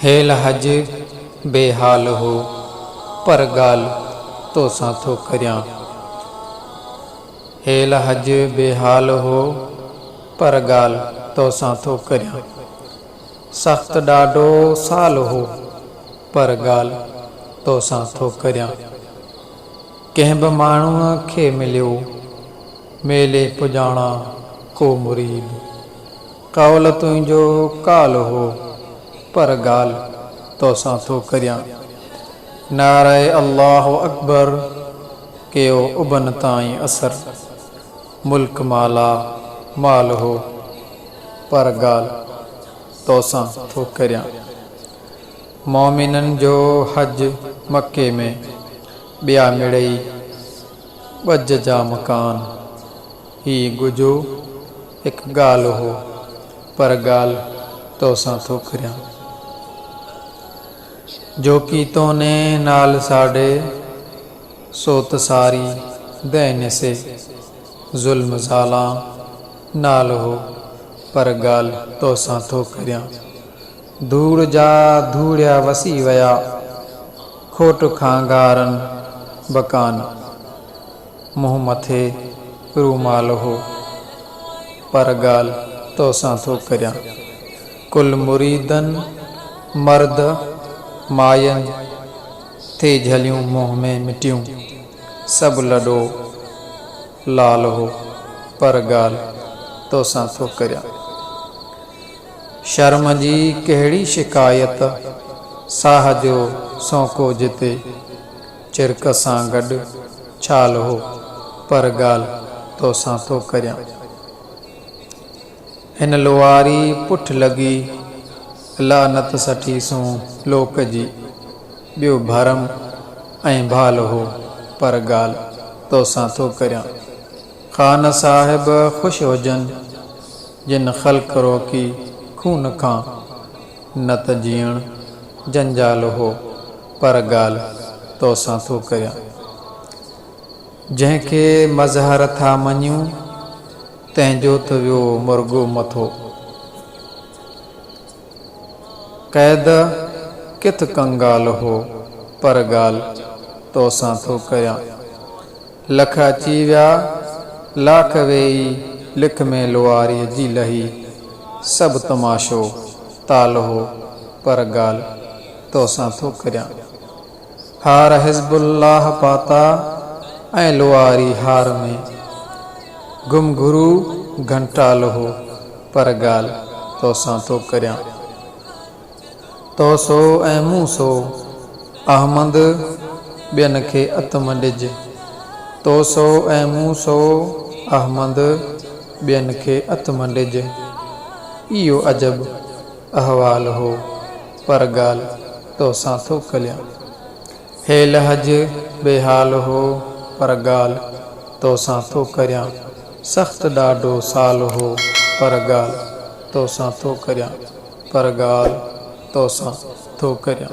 Hello हज बेहाल हो पर गाल तो सां थो करियां। हेल हज बेहाल हो पर गाल तो सां थो करियां। सख़्त ॾाढो साल हो पर गाल तो सां थो करियां। कंहिं बि माण्हूअ खे मिलियो मेले पुॼाणा को मुरीद। कौल तुंहिंजो काल हो पर गाल तो सां थो करियां। नारे अल्लाहु अकबर कयो उबन ताईं असर। मुल्क माला माल हो पर गाल तो सां थो करियां। मोमिनन जो हज मके में ॿिया मिड़ई ॿज जा मकान। ही गुजो हिकु ॻाल्हि हो पर ॻाल्हि तो सां थो करियां। जो की तोने नाल साड़े सोत सारी दैन से ज़ुल्म ज़ाला नाल हो पर ॻाल्हि तो सां थो करियां। धूड़ जा धूड़िया वसी विया खोट खां गारनि बकान। मुंहुं मथे रूमाल हो पर ॻाल्हि तो सां थो करियां। कुल मुरीदन मर्द मायनि थे झलियूं मुंह में मिटियूं। सभु लॾो लाल हो पर ॻाल्हि तो सां थो करियां। शर्म जी कहिड़ी शिकायत साह जो सौको जिते। चिरक सां गॾु छाल हो पर ॻाल्हि तो सां थो करियां। हिन लुआरी पुठ लॻी लानत सठी सूं लोक जी। ॿियो भरम ऐं भाल हो पर ॻाल्हि तो सां थो करियां। ख़ान साहिब ख़ुशि हुजनि जिन ख़ल्क़ रोकी खून खां। न त जीअण जंजाल हो पर ॻाल्हि तो सां थो करियां। जंहिंखे मज़हर था मञूं तंहिंजो त वियो मुर्गो मथो। क़ैद किथ कंगाल हो पर ॻाल्हि तो सां थो करियां। लख अची विया लाख वेई लिख में लुआरीअ जी लही। सभु तमाशो ताल हो पर ॻाल्हि तो सां थो करियां। हार हिज़्बुल्लाह पाता ऐं लुआरी हार में। गुमघुरू घंटाल हो पर ॻाल्हि तो सां थो करियां। तो सो ऐं मूं सो अहमद ॿियनि खे अतम ॾिज। तो सो ऐं मूं सो अहमद ॿियनि खे अतम ॾिज। इहो अजब अहवाल हो पर ॻाल्हि तो सां थो करियां। हेल हज बेहाल हो पर ॻाल्हि तो सां थो करियां। सख़्त ॾाढो साल हो पर ॻाल्हि तो सां थो करियां पर ॻाल्हि तो सां थो करियां।